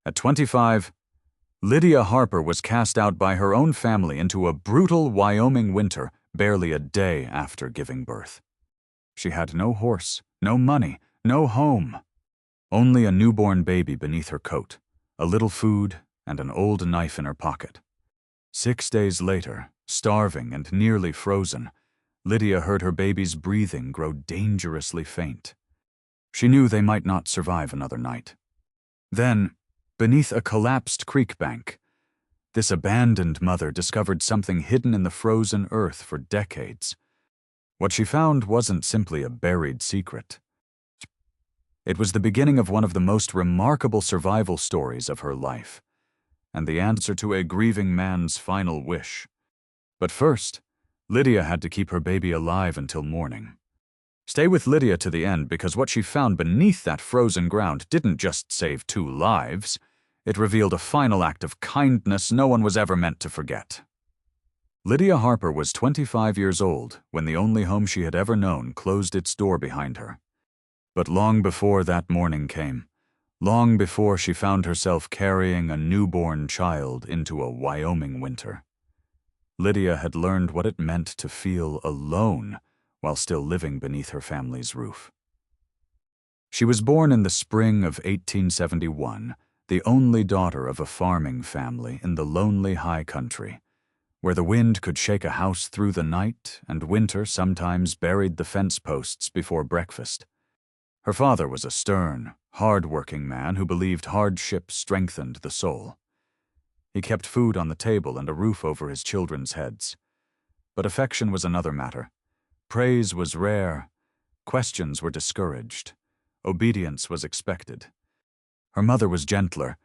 At 25, Lydia Harper was cast out by her own family into a brutal Wyoming winter barely a day after giving birth. She had no horse, no money, no home. Only a newborn baby beneath her coat, a little food, and an old knife in her pocket. 6 days later, starving and nearly frozen, Lydia heard her baby's breathing grow dangerously faint. She knew they might not survive another night. Then, beneath a collapsed creek bank, this abandoned mother discovered something hidden in the frozen earth for decades. What she found wasn't simply a buried secret. It was the beginning of one of the most remarkable survival stories of her life, and the answer to a grieving man's final wish. But first, Lydia had to keep her baby alive until morning. Stay with Lydia to the end, because what she found beneath that frozen ground didn't just save 2 lives, it revealed a final act of kindness no one was ever meant to forget. Lydia Harper was 25 years old when the only home she had ever known closed its door behind her. But long before that morning came, long before she found herself carrying a newborn child into a Wyoming winter, Lydia had learned what it meant to feel alone while still living beneath her family's roof. She was born in the spring of 1871, the only daughter of a farming family in the lonely high country, where the wind could shake a house through the night and winter sometimes buried the fence posts before breakfast. Her father was a stern, hard-working man who believed hardship strengthened the soul. He kept food on the table and a roof over his children's heads. But affection was another matter. Praise was rare. Questions were discouraged. Obedience was expected. Her mother was gentler,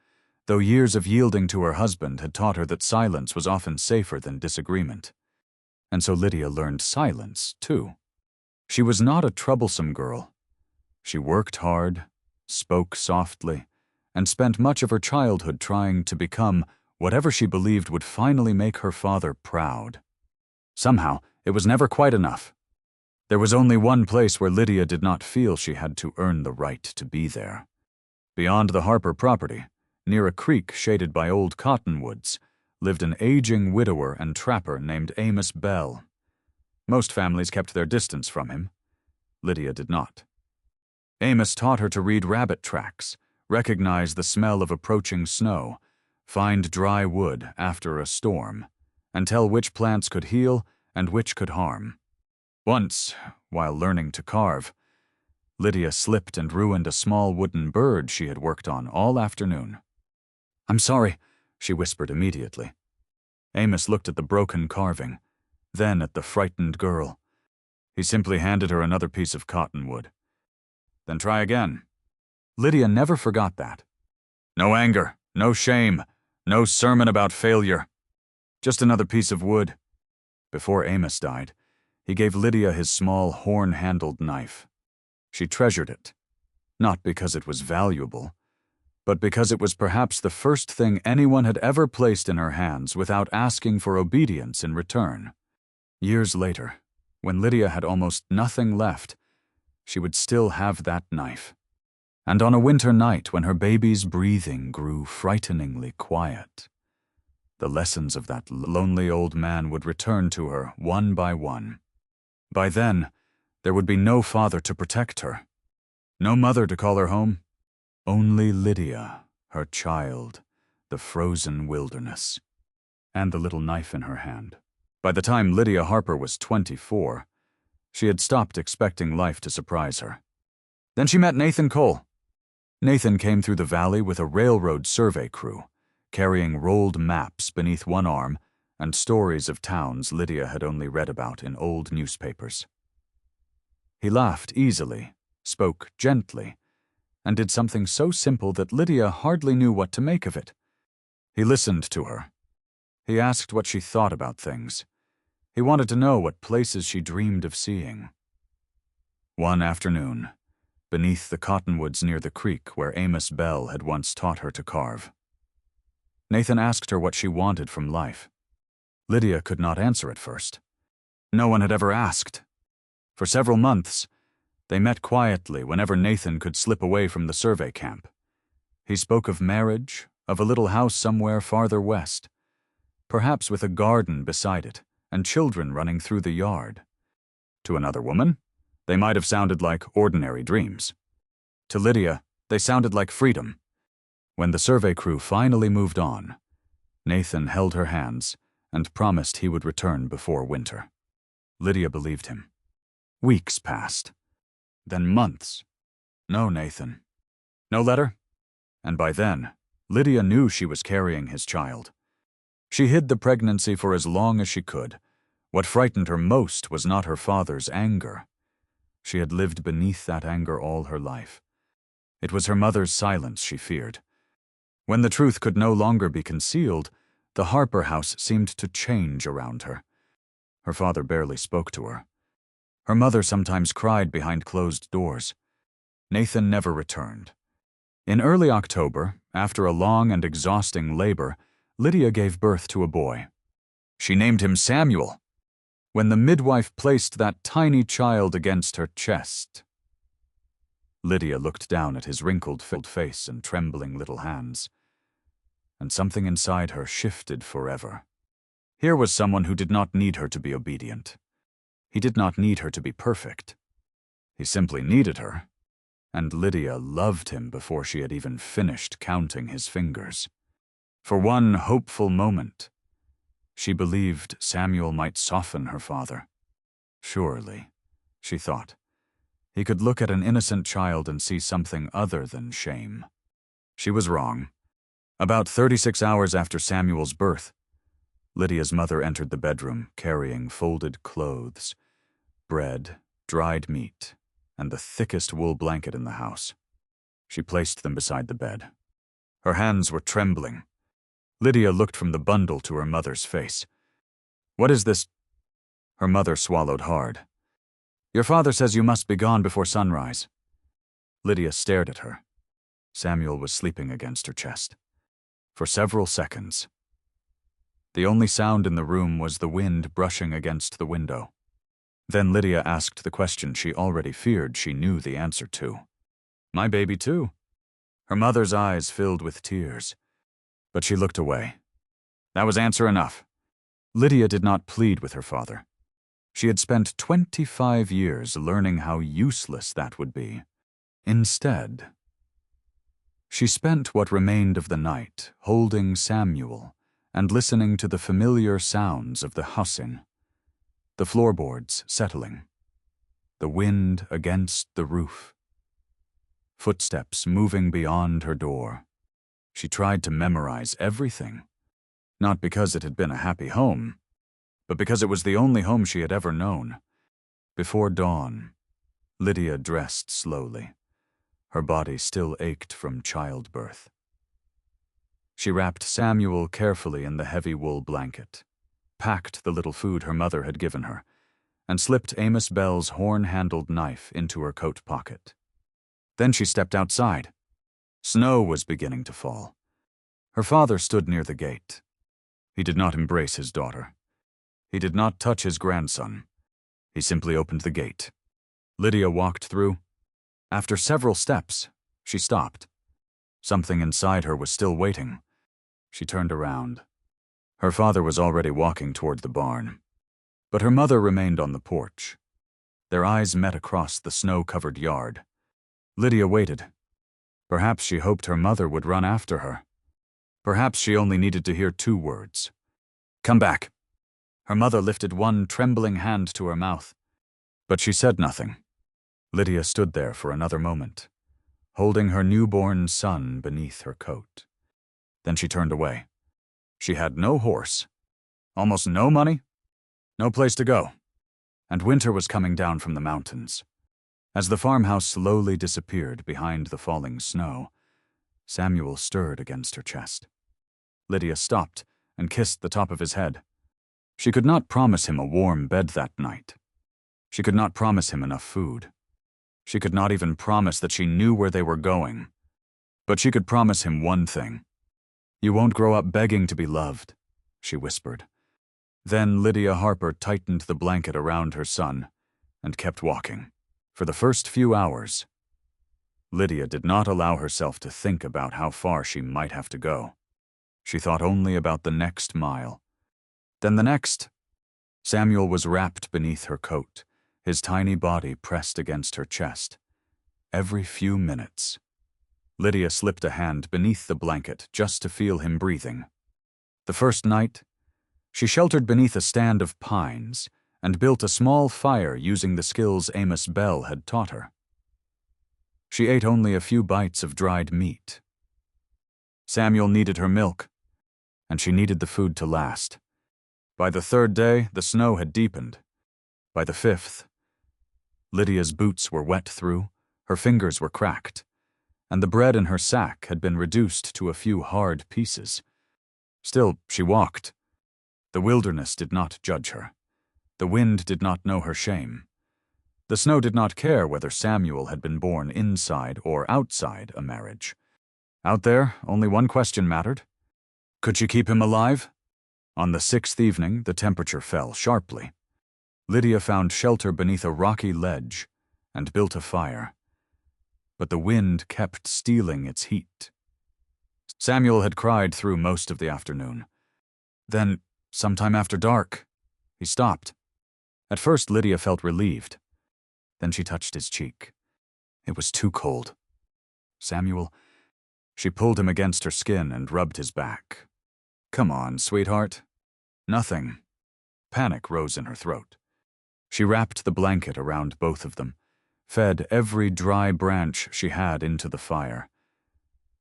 though years of yielding to her husband had taught her that silence was often safer than disagreement. And so Lydia learned silence, too. She was not a troublesome girl. She worked hard, spoke softly, and spent much of her childhood trying to become whatever she believed would finally make her father proud. Somehow, it was never quite enough. There was only one place where Lydia did not feel she had to earn the right to be there. Beyond the Harper property, near a creek shaded by old cottonwoods, lived an aging widower and trapper named Amos Bell. Most families kept their distance from him. Lydia did not. Amos taught her to read rabbit tracks, recognize the smell of approaching snow, find dry wood after a storm, and tell which plants could heal and which could harm. Once, while learning to carve, Lydia slipped and ruined a small wooden bird she had worked on all afternoon. "I'm sorry," she whispered immediately. Amos looked at the broken carving, then at the frightened girl. He simply handed her another piece of cottonwood. "Then try again." Lydia never forgot that. No anger, no shame, no sermon about failure. Just another piece of wood. Before Amos died, he gave Lydia his small horn-handled knife. She treasured it, not because it was valuable, but because it was perhaps the first thing anyone had ever placed in her hands without asking for obedience in return. Years later, when Lydia had almost nothing left, she would still have that knife. And on a winter night when her baby's breathing grew frighteningly quiet, the lessons of that lonely old man would return to her one by one. By then, there would be no father to protect her, no mother to call her home, only Lydia, her child, the frozen wilderness, and the little knife in her hand. By the time Lydia Harper was 24, she had stopped expecting life to surprise her. Then she met Nathan Cole. Nathan came through the valley with a railroad survey crew, carrying rolled maps beneath one arm and stories of towns Lydia had only read about in old newspapers. He laughed easily, spoke gently, and did something so simple that Lydia hardly knew what to make of it. He listened to her. He asked what she thought about things. He wanted to know what places she dreamed of seeing. One afternoon, beneath the cottonwoods near the creek where Amos Bell had once taught her to carve, Nathan asked her what she wanted from life. Lydia could not answer at first. No one had ever asked. For several months, they met quietly whenever Nathan could slip away from the survey camp. He spoke of marriage, of a little house somewhere farther west, perhaps with a garden beside it and children running through the yard. To another woman, they might have sounded like ordinary dreams. To Lydia, they sounded like freedom. When the survey crew finally moved on, Nathan held her hands and promised he would return before winter. Lydia believed him. Weeks passed. Then months. No Nathan. No letter? And by then, Lydia knew she was carrying his child. She hid the pregnancy for as long as she could. What frightened her most was not her father's anger. She had lived beneath that anger all her life. It was her mother's silence she feared. When the truth could no longer be concealed, the Harper house seemed to change around her. Her father barely spoke to her. Her mother sometimes cried behind closed doors. Nathan never returned. In early October, after a long and exhausting labor, Lydia gave birth to a boy. She named him Samuel. When the midwife placed that tiny child against her chest, Lydia looked down at his wrinkled face and trembling little hands, and something inside her shifted forever. Here was someone who did not need her to be obedient. He did not need her to be perfect. He simply needed her, and Lydia loved him before she had even finished counting his fingers. For one hopeful moment, she believed Samuel might soften her father. Surely, she thought, he could look at an innocent child and see something other than shame. She was wrong. About 36 hours after Samuel's birth, Lydia's mother entered the bedroom carrying folded clothes, bread, dried meat, and the thickest wool blanket in the house. She placed them beside the bed. Her hands were trembling. Lydia looked from the bundle to her mother's face. "What is this?" Her mother swallowed hard. "Your father says you must be gone before sunrise." Lydia stared at her. Samuel was sleeping against her chest. For several seconds, the only sound in the room was the wind brushing against the window. Then Lydia asked the question she already feared she knew the answer to. "My baby too?" Her mother's eyes filled with tears, but she looked away. That was answer enough. Lydia did not plead with her father. She had spent 25 years learning how useless that would be. Instead, she spent what remained of the night holding Samuel and listening to the familiar sounds of the housing, the floorboards settling, the wind against the roof, footsteps moving beyond her door. She tried to memorize everything, not because it had been a happy home, but because it was the only home she had ever known. Before dawn, Lydia dressed slowly. Her body still ached from childbirth. She wrapped Samuel carefully in the heavy wool blanket, packed the little food her mother had given her, and slipped Amos Bell's horn-handled knife into her coat pocket. Then she stepped outside. Snow was beginning to fall. Her father stood near the gate. He did not embrace his daughter. He did not touch his grandson. He simply opened the gate. Lydia walked through. After several steps, she stopped. Something inside her was still waiting. She turned around. Her father was already walking toward the barn, but her mother remained on the porch. Their eyes met across the snow-covered yard. Lydia waited. Perhaps she hoped her mother would run after her. Perhaps she only needed to hear 2 words. "Come back." Her mother lifted one trembling hand to her mouth, but she said nothing. Lydia stood there for another moment, holding her newborn son beneath her coat. Then she turned away. She had no horse, almost no money, no place to go, and winter was coming down from the mountains. As the farmhouse slowly disappeared behind the falling snow, Samuel stirred against her chest. Lydia stopped and kissed the top of his head. She could not promise him a warm bed that night. She could not promise him enough food. She could not even promise that she knew where they were going. But she could promise him one thing. "You won't grow up begging to be loved," she whispered. Then Lydia Harper tightened the blanket around her son and kept walking. For the first few hours, Lydia did not allow herself to think about how far she might have to go. She thought only about the next mile. Then the next. Samuel was wrapped beneath her coat, his tiny body pressed against her chest. Every few minutes, Lydia slipped a hand beneath the blanket just to feel him breathing. The first night, she sheltered beneath a stand of pines and built a small fire using the skills Amos Bell had taught her. She ate only a few bites of dried meat. Samuel needed her milk, and she needed the food to last. By the third day, the snow had deepened. By the fifth, Lydia's boots were wet through, her fingers were cracked, and the bread in her sack had been reduced to a few hard pieces. Still, she walked. The wilderness did not judge her. The wind did not know her shame. The snow did not care whether Samuel had been born inside or outside a marriage. Out there, only one question mattered. Could she keep him alive? On the sixth evening, the temperature fell sharply. Lydia found shelter beneath a rocky ledge and built a fire. But the wind kept stealing its heat. Samuel had cried through most of the afternoon. Then, sometime after dark, he stopped. At first, Lydia felt relieved. Then she touched his cheek. It was too cold. Samuel, she pulled him against her skin and rubbed his back. Come on, sweetheart. Nothing. Panic rose in her throat. She wrapped the blanket around both of them, fed every dry branch she had into the fire,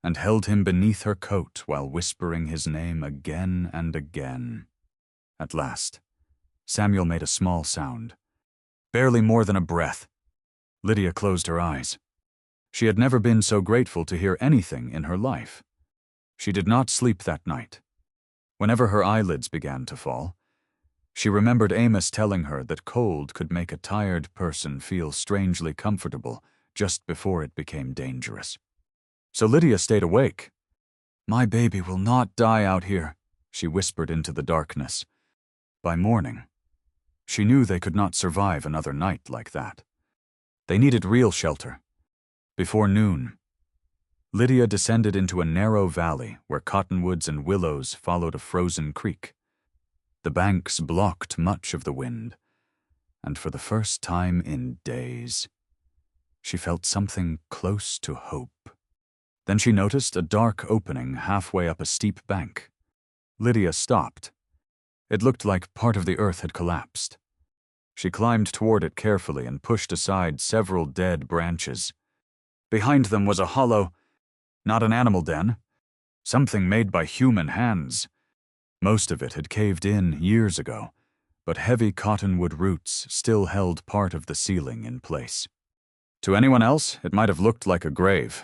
and held him beneath her coat while whispering his name again and again. At last, Samuel made a small sound, barely more than a breath. Lydia closed her eyes. She had never been so grateful to hear anything in her life. She did not sleep that night. Whenever her eyelids began to fall, she remembered Amos telling her that cold could make a tired person feel strangely comfortable just before it became dangerous. So Lydia stayed awake. My baby will not die out here, she whispered into the darkness. By morning, she knew they could not survive another night like that. They needed real shelter. Before noon, Lydia descended into a narrow valley where cottonwoods and willows followed a frozen creek. The banks blocked much of the wind, and for the first time in days, she felt something close to hope. Then she noticed a dark opening halfway up a steep bank. Lydia stopped. It looked like part of the earth had collapsed. She climbed toward it carefully and pushed aside several dead branches. Behind them was a hollow, not an animal den, something made by human hands. Most of it had caved in years ago, but heavy cottonwood roots still held part of the ceiling in place. To anyone else, it might have looked like a grave.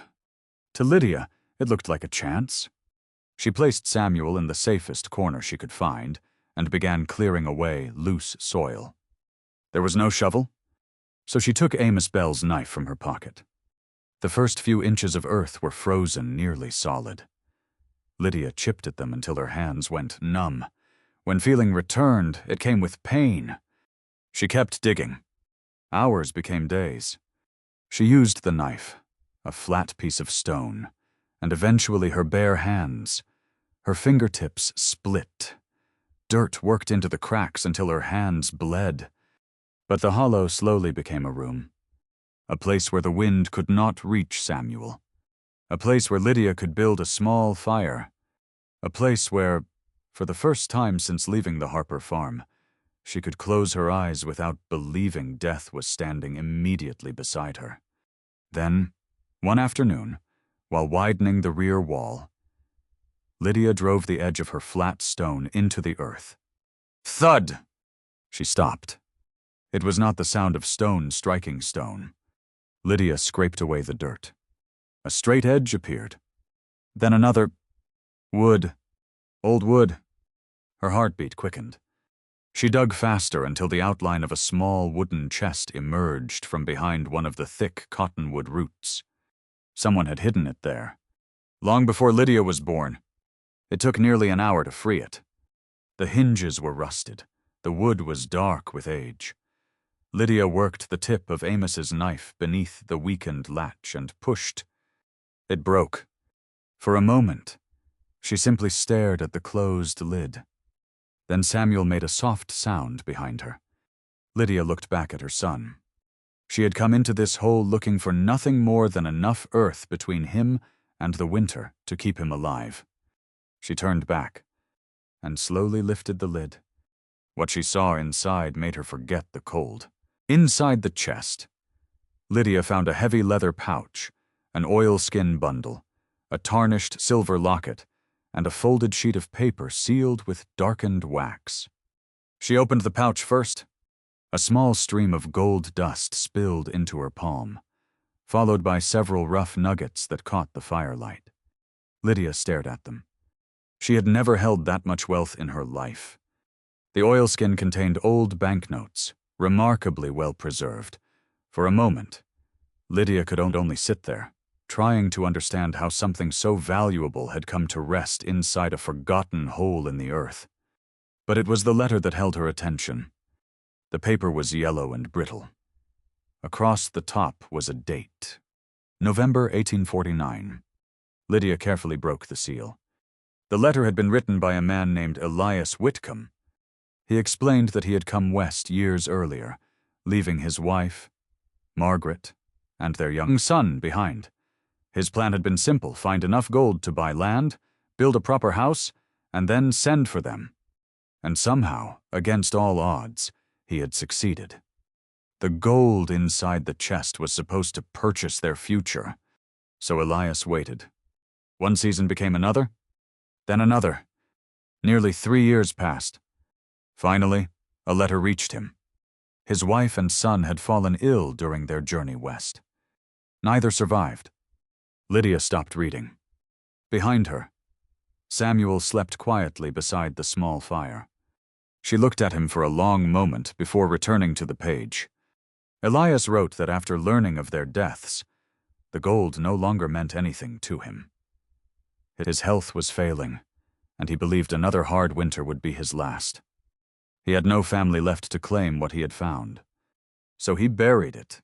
To Lydia, it looked like a chance. She placed Samuel in the safest corner she could find and began clearing away loose soil. There was no shovel, so she took Amos Bell's knife from her pocket. The first few inches of earth were frozen nearly solid. Lydia chipped at them until her hands went numb. When feeling returned, it came with pain. She kept digging. Hours became days. She used the knife, a flat piece of stone, and eventually her bare hands. Her fingertips split. Dirt worked into the cracks until her hands bled. But the hollow slowly became a room. A place where the wind could not reach Samuel. A place where Lydia could build a small fire. A place where, for the first time since leaving the Harper farm, she could close her eyes without believing death was standing immediately beside her. Then, one afternoon, while widening the rear wall, Lydia drove the edge of her flat stone into the earth. Thud! She stopped. It was not the sound of stone striking stone. Lydia scraped away the dirt. A straight edge appeared. Then another. Wood. Old wood. Her heartbeat quickened. She dug faster until the outline of a small wooden chest emerged from behind one of the thick cottonwood roots. Someone had hidden it there, long before Lydia was born. It took nearly an hour to free it. The hinges were rusted. The wood was dark with age. Lydia worked the tip of Amos's knife beneath the weakened latch and pushed. It broke. For a moment, she simply stared at the closed lid. Then Samuel made a soft sound behind her. Lydia looked back at her son. She had come into this hole looking for nothing more than enough earth between him and the winter to keep him alive. She turned back and slowly lifted the lid. What she saw inside made her forget the cold. Inside the chest, Lydia found a heavy leather pouch, an oilskin bundle, a tarnished silver locket, and a folded sheet of paper sealed with darkened wax. She opened the pouch first. A small stream of gold dust spilled into her palm, followed by several rough nuggets that caught the firelight. Lydia stared at them. She had never held that much wealth in her life. The oilskin contained old banknotes, remarkably well preserved. For a moment, Lydia could only sit there, trying to understand how something so valuable had come to rest inside a forgotten hole in the earth. But it was the letter that held her attention. The paper was yellow and brittle. Across the top was a date. November 1849. Lydia carefully broke the seal. The letter had been written by a man named Elias Whitcomb. He explained that he had come west years earlier, leaving his wife, Margaret, and their young son behind. His plan had been simple: find enough gold to buy land, build a proper house, and then send for them. And somehow, against all odds, he had succeeded. The gold inside the chest was supposed to purchase their future. So Elias waited. One season became another, then another. Nearly 3 years passed. Finally, a letter reached him. His wife and son had fallen ill during their journey west. Neither survived. Lydia stopped reading. Behind her, Samuel slept quietly beside the small fire. She looked at him for a long moment before returning to the page. Elias wrote that after learning of their deaths, the gold no longer meant anything to him. His health was failing, and he believed another hard winter would be his last. He had no family left to claim what he had found. So he buried it,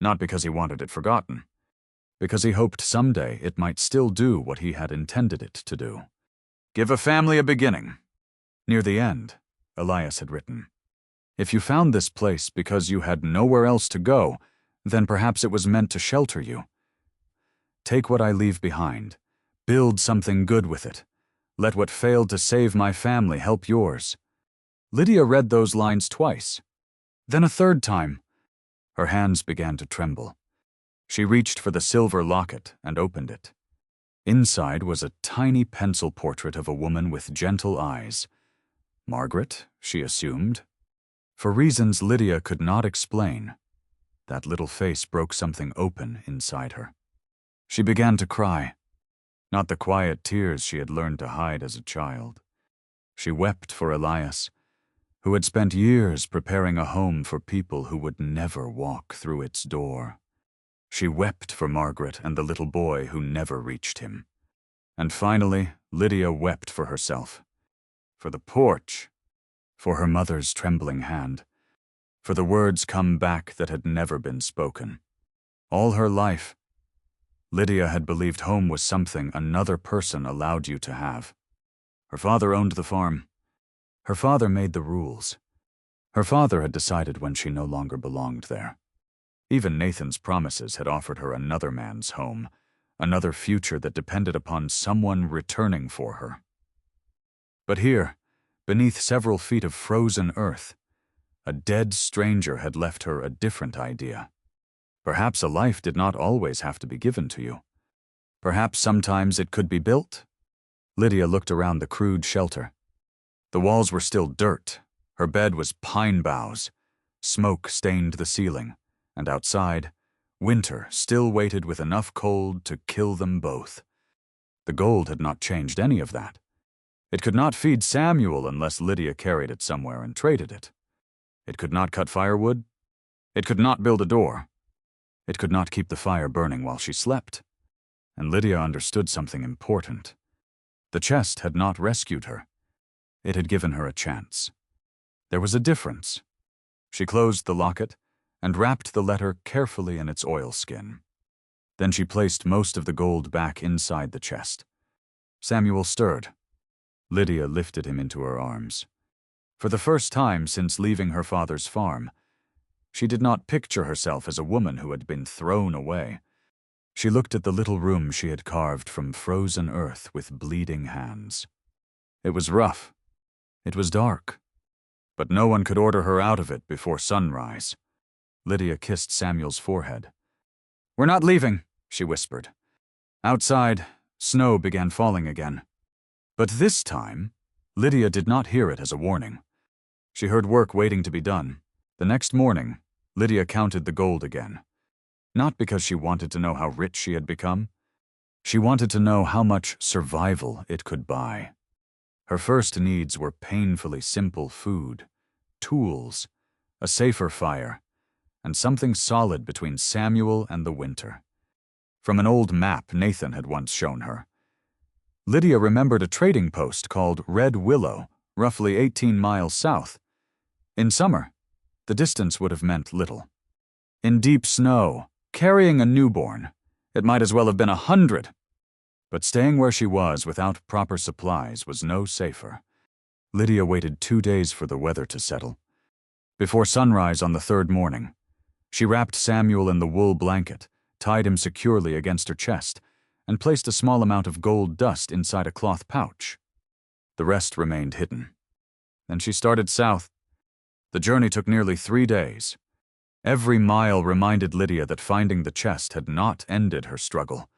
not because he wanted it forgotten, because he hoped someday it might still do what he had intended it to do. Give a family a beginning. Near the end, Elias had written, if you found this place because you had nowhere else to go, then perhaps it was meant to shelter you. Take what I leave behind. Build something good with it. Let what failed to save my family help yours. Lydia read those lines twice. Then a third time. Her hands began to tremble. She reached for the silver locket and opened it. Inside was a tiny pencil portrait of a woman with gentle eyes. Margaret, she assumed. For reasons Lydia could not explain, that little face broke something open inside her. She began to cry, not the quiet tears she had learned to hide as a child. She wept for Elias, who had spent years preparing a home for people who would never walk through its door. She wept for Margaret and the little boy who never reached him. And finally, Lydia wept for herself, for the porch, for her mother's trembling hand, for the words come back that had never been spoken. All her life, Lydia had believed home was something another person allowed you to have. Her father owned the farm. Her father made the rules. Her father had decided when she no longer belonged there. Even Nathan's promises had offered her another man's home, another future that depended upon someone returning for her. But here, beneath several feet of frozen earth, a dead stranger had left her a different idea. Perhaps a life did not always have to be given to you. Perhaps sometimes it could be built. Lydia looked around the crude shelter. The walls were still dirt. Her bed was pine boughs. Smoke stained the ceiling, and outside, winter still waited with enough cold to kill them both. The gold had not changed any of that. It could not feed Samuel unless Lydia carried it somewhere and traded it. It could not cut firewood. It could not build a door. It could not keep the fire burning while she slept. And Lydia understood something important. The chest had not rescued her. It had given her a chance. There was a difference. She closed the locket, and wrapped the letter carefully in its oilskin. Then she placed most of the gold back inside the chest. Samuel stirred. Lydia lifted him into her arms. For the first time since leaving her father's farm, she did not picture herself as a woman who had been thrown away. She looked at the little room she had carved from frozen earth with bleeding hands. It was rough. It was dark. But no one could order her out of it before sunrise. Lydia kissed Samuel's forehead. "We're not leaving," she whispered. Outside, snow began falling again. But this time, Lydia did not hear it as a warning. She heard work waiting to be done. The next morning, Lydia counted the gold again. Not because she wanted to know how rich she had become. She wanted to know how much survival it could buy. Her first needs were painfully simple food, tools, a safer fire, and something solid between Samuel and the winter. From an old map Nathan had once shown her, Lydia remembered a trading post called Red Willow, roughly 18 miles south. In summer, the distance would have meant little. In deep snow, carrying a newborn, it might as well have been 100. But staying where she was without proper supplies was no safer. Lydia waited 2 days for the weather to settle. Before sunrise on the third morning, she wrapped Samuel in the wool blanket, tied him securely against her chest, and placed a small amount of gold dust inside a cloth pouch. The rest remained hidden. Then she started south. The journey took nearly 3 days. Every mile reminded Lydia that finding the chest had not ended her struggle.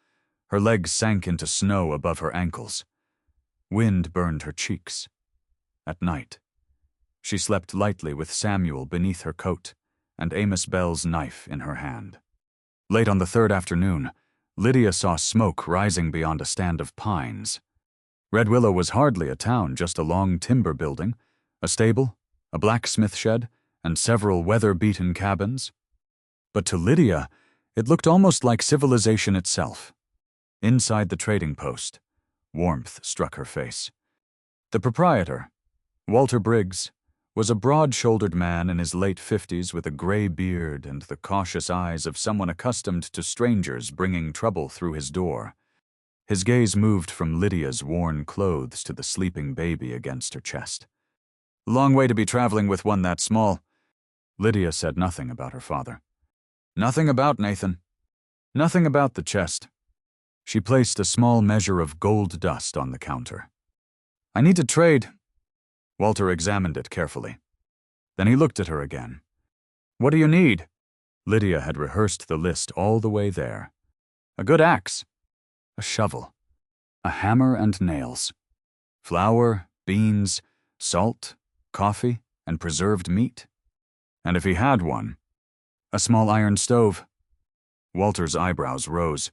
Her legs sank into snow above her ankles. Wind burned her cheeks. At night, she slept lightly with Samuel beneath her coat and Amos Bell's knife in her hand. Late on the third afternoon, Lydia saw smoke rising beyond a stand of pines. Red Willow was hardly a town, just a long timber building, a stable, a blacksmith shed, and several weather-beaten cabins. But to Lydia, it looked almost like civilization itself. Inside the trading post, warmth struck her face. The proprietor, Walter Briggs, was a broad-shouldered man in his late 50s with a gray beard and the cautious eyes of someone accustomed to strangers bringing trouble through his door. His gaze moved from Lydia's worn clothes to the sleeping baby against her chest. "Long way to be traveling with one that small." Lydia said nothing about her father. Nothing about Nathan. Nothing about the chest. She placed a small measure of gold dust on the counter. "I need to trade." Walter examined it carefully. Then he looked at her again. "What do you need?" Lydia had rehearsed the list all the way there. "A good axe. A shovel. A hammer and nails. Flour, beans, salt, coffee, and preserved meat. And if he had one, a small iron stove." Walter's eyebrows rose.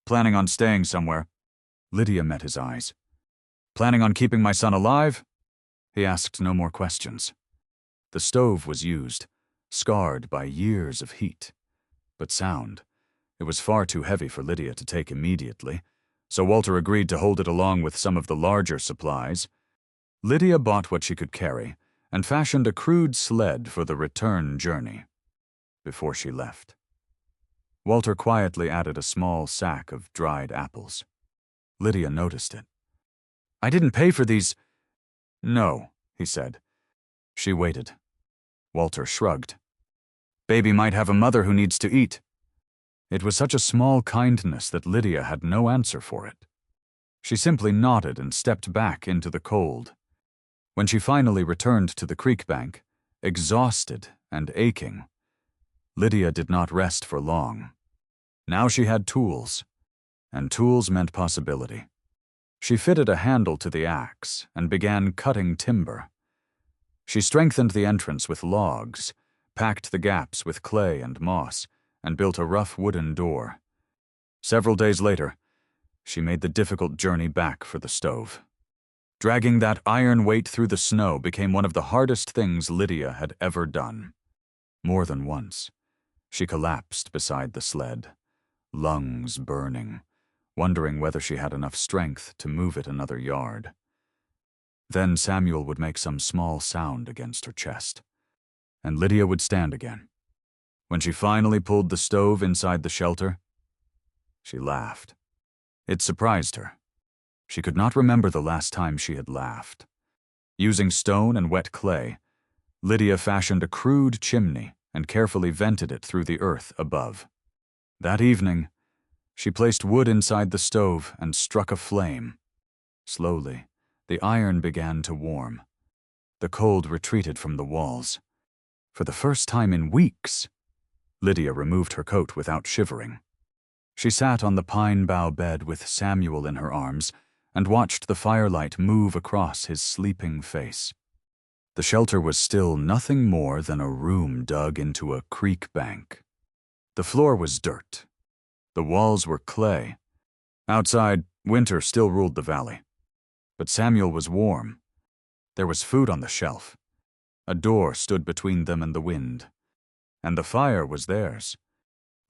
"Planning on staying somewhere?" Lydia met his eyes. "Planning on keeping my son alive?" He asked no more questions. The stove was used, scarred by years of heat. But sound. It was far too heavy for Lydia to take immediately, so Walter agreed to hold it along with some of the larger supplies. Lydia bought what she could carry and fashioned a crude sled for the return journey. Before she left, Walter quietly added a small sack of dried apples. Lydia noticed it. "I didn't pay for these." "No," he said. She waited. Walter shrugged. "Baby might have a mother who needs to eat." It was such a small kindness that Lydia had no answer for it. She simply nodded and stepped back into the cold. When she finally returned to the creek bank, exhausted and aching, Lydia did not rest for long. Now she had tools, and tools meant possibility. She fitted a handle to the axe and began cutting timber. She strengthened the entrance with logs, packed the gaps with clay and moss, and built a rough wooden door. Several days later, she made the difficult journey back for the stove. Dragging that iron weight through the snow became one of the hardest things Lydia had ever done. More than once, she collapsed beside the sled, lungs burning, wondering whether she had enough strength to move it another yard. Then Samuel would make some small sound against her chest, and Lydia would stand again, When she finally pulled the stove inside the shelter, she laughed. It surprised her. She could not remember the last time she had laughed. Using stone and wet clay, Lydia fashioned a crude chimney and carefully vented it through the earth above. That evening, she placed wood inside the stove and struck a flame. Slowly, the iron began to warm. The cold retreated from the walls. For the first time in weeks, Lydia removed her coat without shivering. She sat on the pine bough bed with Samuel in her arms and watched the firelight move across his sleeping face. The shelter was still nothing more than a room dug into a creek bank. The floor was dirt. The walls were clay. Outside, winter still ruled the valley. But Samuel was warm. There was food on the shelf. A door stood between them and the wind. And the fire was theirs.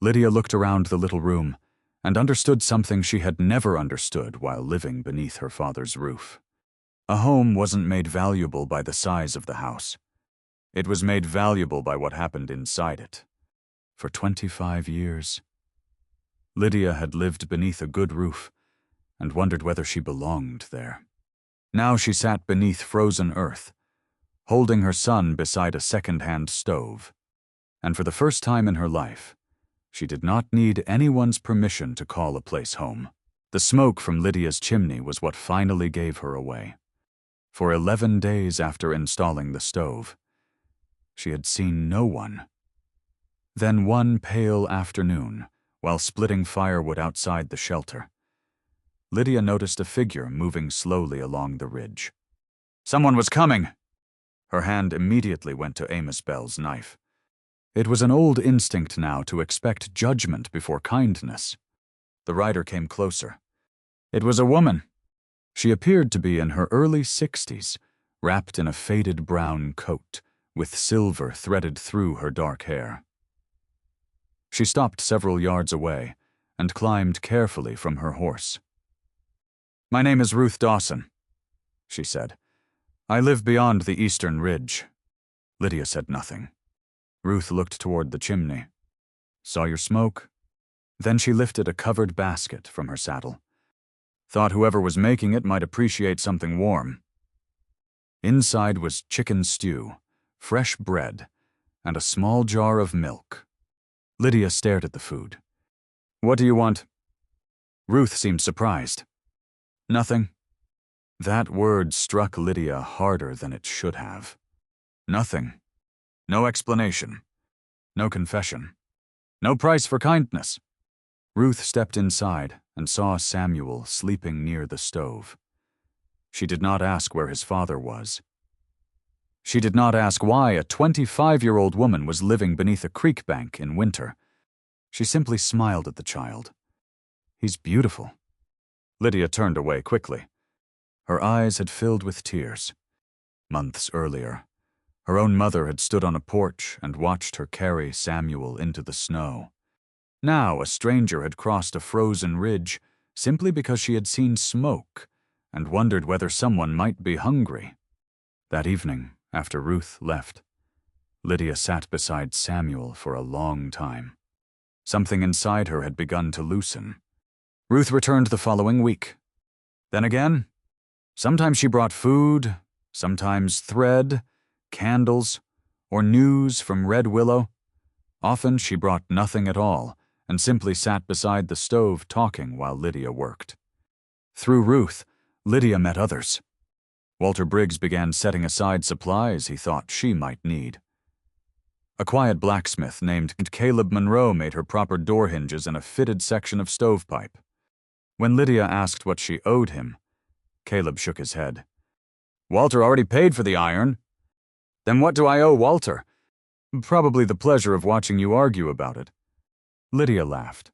Lydia looked around the little room and understood something she had never understood while living beneath her father's roof. A home wasn't made valuable by the size of the house. It was made valuable by what happened inside it. For 25 years, Lydia had lived beneath a good roof and wondered whether she belonged there. Now she sat beneath frozen earth, holding her son beside a second-hand stove. And for the first time in her life, she did not need anyone's permission to call a place home. The smoke from Lydia's chimney was what finally gave her away. For 11 days after installing the stove, she had seen no one. Then one pale afternoon, while splitting firewood outside the shelter, Lydia noticed a figure moving slowly along the ridge. Someone was coming! Her hand immediately went to Amos Bell's knife. It was an old instinct now to expect judgment before kindness. The rider came closer. It was a woman. She appeared to be in her early 60s, wrapped in a faded brown coat, with silver threaded through her dark hair. She stopped several yards away and climbed carefully from her horse. "My name is Ruth Dawson," she said. "I live beyond the eastern ridge." Lydia said nothing. Ruth looked toward the chimney. "Saw your smoke?" Then she lifted a covered basket from her saddle. "Thought whoever was making it might appreciate something warm." Inside was chicken stew, fresh bread, and a small jar of milk. Lydia stared at the food. "What do you want?" Ruth seemed surprised. "Nothing." That word struck Lydia harder than it should have. Nothing. No explanation. No confession. No price for kindness. Ruth stepped inside and saw Samuel sleeping near the stove. She did not ask where his father was. She did not ask why a 25-year-old woman was living beneath a creek bank in winter. She simply smiled at the child. "He's beautiful." Lydia turned away quickly. Her eyes had filled with tears. Months earlier, her own mother had stood on a porch and watched her carry Samuel into the snow. Now a stranger had crossed a frozen ridge simply because she had seen smoke and wondered whether someone might be hungry. That evening, after Ruth left, Lydia sat beside Samuel for a long time. Something inside her had begun to loosen. Ruth returned the following week. Then again, sometimes she brought food, sometimes thread, candles, or news from Red Willow. Often she brought nothing at all and simply sat beside the stove talking while Lydia worked. Through Ruth, Lydia met others. Walter Briggs began setting aside supplies he thought she might need. A quiet blacksmith named Caleb Monroe made her proper door hinges and a fitted section of stovepipe. When Lydia asked what she owed him, Caleb shook his head. "Walter already paid for the iron." "Then what do I owe Walter?" "Probably the pleasure of watching you argue about it." Lydia laughed.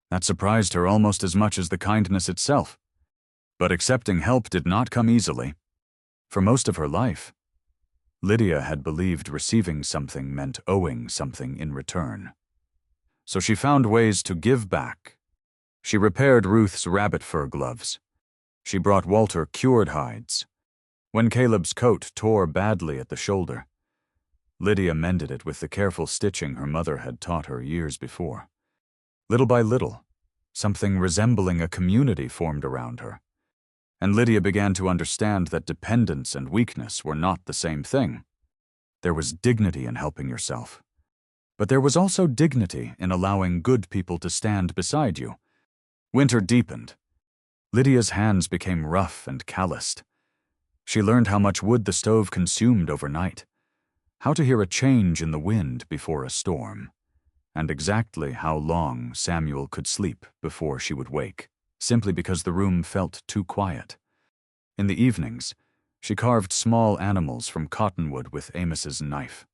That surprised her almost as much as the kindness itself. But accepting help did not come easily. For most of her life, Lydia had believed receiving something meant owing something in return. So she found ways to give back. She repaired Ruth's rabbit fur gloves. She brought Walter cured hides. When Caleb's coat tore badly at the shoulder, Lydia mended it with the careful stitching her mother had taught her years before. Little by little, something resembling a community formed around her, and Lydia began to understand that dependence and weakness were not the same thing. There was dignity in helping yourself, but there was also dignity in allowing good people to stand beside you. Winter deepened. Lydia's hands became rough and calloused. She learned how much wood the stove consumed overnight, how to hear a change in the wind before a storm, and exactly how long Samuel could sleep before she would wake, simply because the room felt too quiet. In the evenings, she carved small animals from cottonwood with Amos's knife.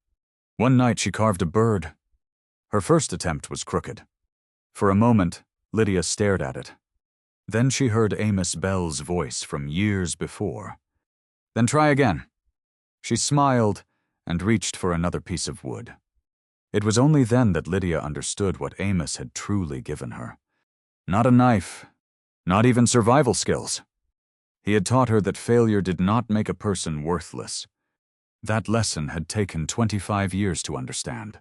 One night she carved a bird. Her first attempt was crooked. For a moment, Lydia stared at it. Then she heard Amos Bell's voice from years before. "Then try again." She smiled and reached for another piece of wood. It was only then that Lydia understood what Amos had truly given her. Not a knife, not even survival skills. He had taught her that failure did not make a person worthless. That lesson had taken 25 years to understand.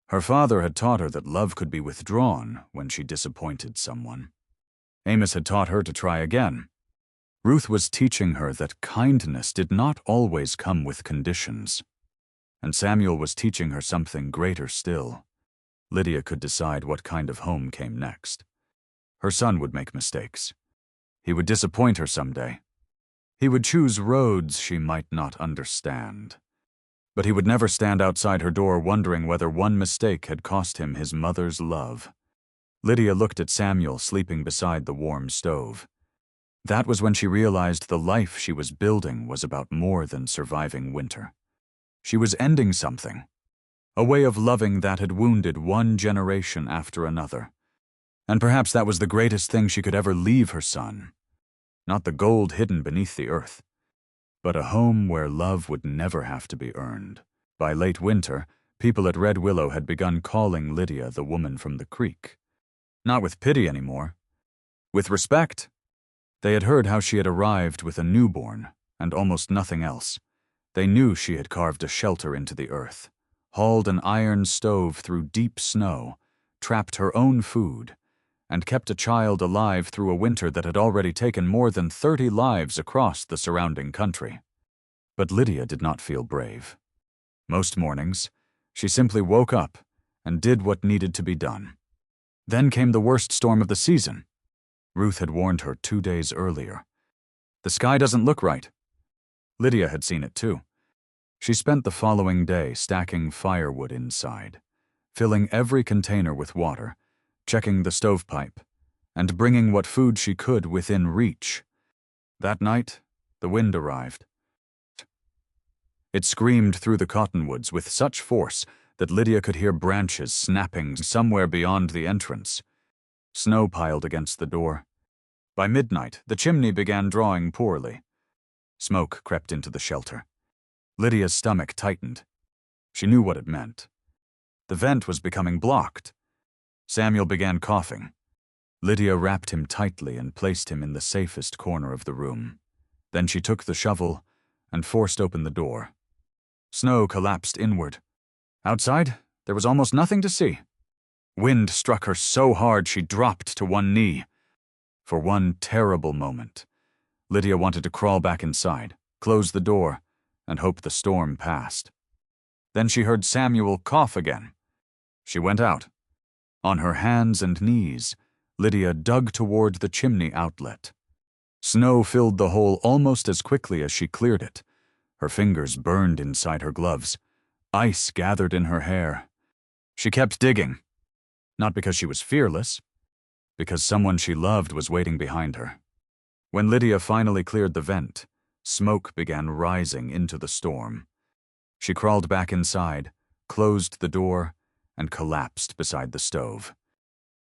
Her father had taught her that love could be withdrawn when she disappointed someone. Amos had taught her to try again. Ruth was teaching her that kindness did not always come with conditions. And Samuel was teaching her something greater still. Lydia could decide what kind of home came next. Her son would make mistakes. He would disappoint her someday. He would choose roads she might not understand. But he would never stand outside her door wondering whether one mistake had cost him his mother's love. Lydia looked at Samuel sleeping beside the warm stove. That was when she realized the life she was building was about more than surviving winter. She was ending something, a way of loving that had wounded one generation after another. And perhaps that was the greatest thing she could ever leave her son. Not the gold hidden beneath the earth, but a home where love would never have to be earned. By late winter, people at Red Willow had begun calling Lydia the woman from the creek. Not with pity anymore, with respect. They had heard how she had arrived with a newborn and almost nothing else. They knew she had carved a shelter into the earth, hauled an iron stove through deep snow, trapped her own food, and kept a child alive through a winter that had already taken more than 30 lives across the surrounding country. But Lydia did not feel brave. Most mornings, she simply woke up and did what needed to be done. Then came the worst storm of the season. Ruth had warned her 2 days earlier. The sky doesn't look right. Lydia had seen it too. She spent the following day stacking firewood inside, filling every container with water, checking the stovepipe, and bringing what food she could within reach. That night, the wind arrived. It screamed through the cottonwoods with such force that Lydia could hear branches snapping somewhere beyond the entrance. Snow piled against the door. By midnight, the chimney began drawing poorly. Smoke crept into the shelter. Lydia's stomach tightened. She knew what it meant. The vent was becoming blocked. Samuel began coughing. Lydia wrapped him tightly and placed him in the safest corner of the room. Then she took the shovel and forced open the door. Snow collapsed inward. Outside, there was almost nothing to see. Wind struck her so hard she dropped to one knee. For one terrible moment, Lydia wanted to crawl back inside, close the door, and hope the storm passed. Then she heard Samuel cough again. She went out. On her hands and knees, Lydia dug toward the chimney outlet. Snow filled the hole almost as quickly as she cleared it. Her fingers burned inside her gloves. Ice gathered in her hair. She kept digging. Not because she was fearless, because someone she loved was waiting behind her. When Lydia finally cleared the vent, smoke began rising into the storm. She crawled back inside, closed the door, and collapsed beside the stove.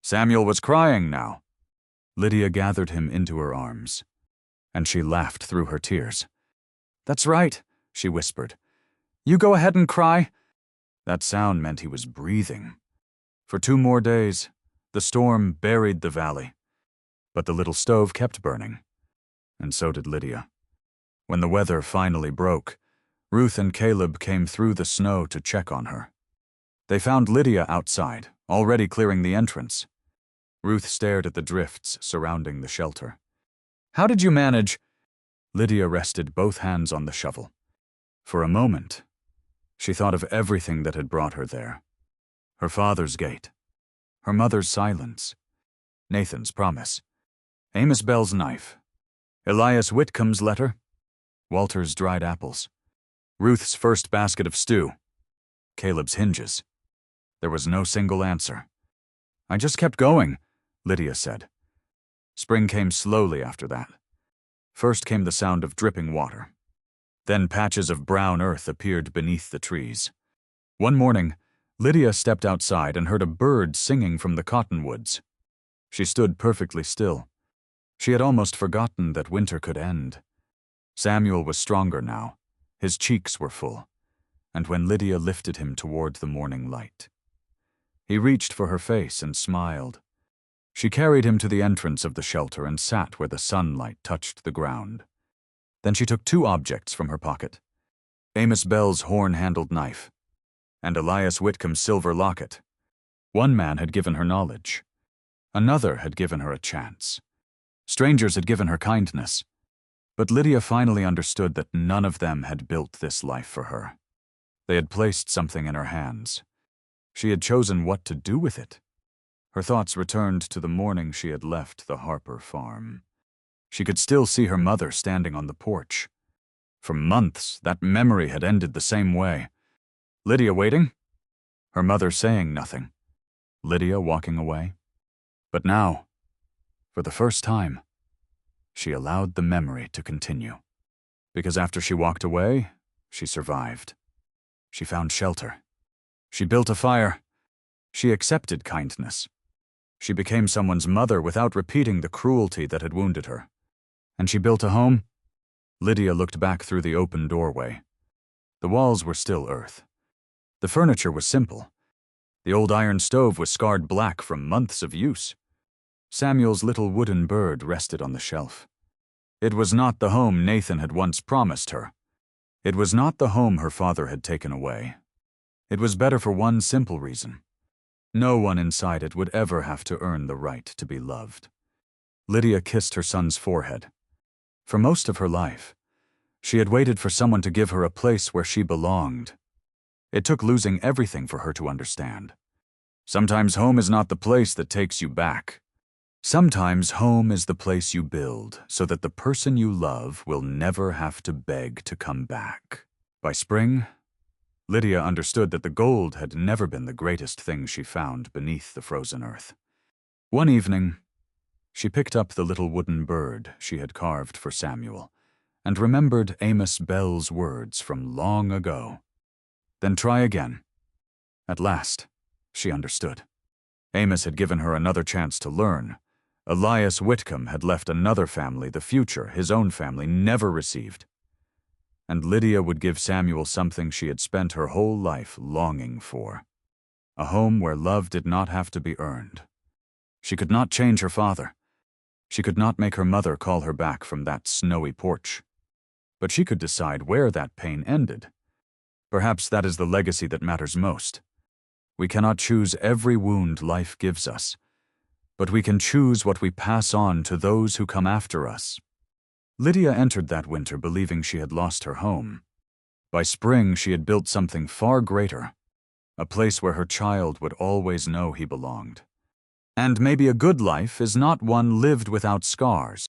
Samuel was crying now. Lydia gathered him into her arms, and she laughed through her tears. "That's right," she whispered. "You go ahead and cry." That sound meant he was breathing. For 2 more days, the storm buried the valley, but the little stove kept burning, and so did Lydia. When the weather finally broke, Ruth and Caleb came through the snow to check on her. They found Lydia outside, already clearing the entrance. Ruth stared at the drifts surrounding the shelter. "How did you manage?" Lydia rested both hands on the shovel. For a moment, she thought of everything that had brought her there. Her father's gate, her mother's silence, Nathan's promise, Amos Bell's knife, Elias Whitcomb's letter, Walter's dried apples, Ruth's first basket of stew, Caleb's hinges. There was no single answer. "I just kept going," Lydia said. Spring came slowly after that. First came the sound of dripping water. Then patches of brown earth appeared beneath the trees. One morning, Lydia stepped outside and heard a bird singing from the cottonwoods. She stood perfectly still. She had almost forgotten that winter could end. Samuel was stronger now. His cheeks were full. And when Lydia lifted him toward the morning light, he reached for her face and smiled. She carried him to the entrance of the shelter and sat where the sunlight touched the ground. Then she took two objects from her pocket: Amos Bell's horn-handled knife and Elias Whitcomb's silver locket. One man had given her knowledge. Another had given her a chance. Strangers had given her kindness. But Lydia finally understood that none of them had built this life for her. They had placed something in her hands. She had chosen what to do with it. Her thoughts returned to the morning she had left the Harper farm. She could still see her mother standing on the porch. For months, that memory had ended the same way. Lydia waiting? Her mother saying nothing. Lydia walking away. But now, for the first time, she allowed the memory to continue. Because after she walked away, she survived. She found shelter. She built a fire. She accepted kindness. She became someone's mother without repeating the cruelty that had wounded her. And she built a home. Lydia looked back through the open doorway. The walls were still earth. The furniture was simple. The old iron stove was scarred black from months of use. Samuel's little wooden bird rested on the shelf. It was not the home Nathan had once promised her. It was not the home her father had taken away. It was better for one simple reason. No one inside it would ever have to earn the right to be loved. Lydia kissed her son's forehead. For most of her life, she had waited for someone to give her a place where she belonged. It took losing everything for her to understand. Sometimes home is not the place that takes you back. Sometimes home is the place you build so that the person you love will never have to beg to come back. By spring, Lydia understood that the gold had never been the greatest thing she found beneath the frozen earth. One evening, she picked up the little wooden bird she had carved for Samuel and remembered Amos Bell's words from long ago. Then try again. At last, she understood. Amos had given her another chance to learn. Elias Whitcomb had left another family the future his own family never received. And Lydia would give Samuel something she had spent her whole life longing for: a home where love did not have to be earned. She could not change her father. She could not make her mother call her back from that snowy porch. But she could decide where that pain ended. Perhaps that is the legacy that matters most. We cannot choose every wound life gives us, but we can choose what we pass on to those who come after us. Lydia entered that winter believing she had lost her home. By spring, she had built something far greater, a place where her child would always know he belonged. And maybe a good life is not one lived without scars,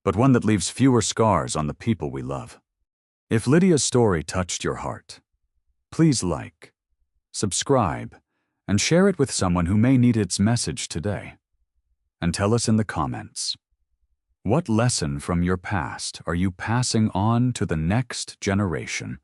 but one that leaves fewer scars on the people we love. If Lydia's story touched your heart, please like, subscribe, and share it with someone who may need its message today. And tell us in the comments, what lesson from your past are you passing on to the next generation?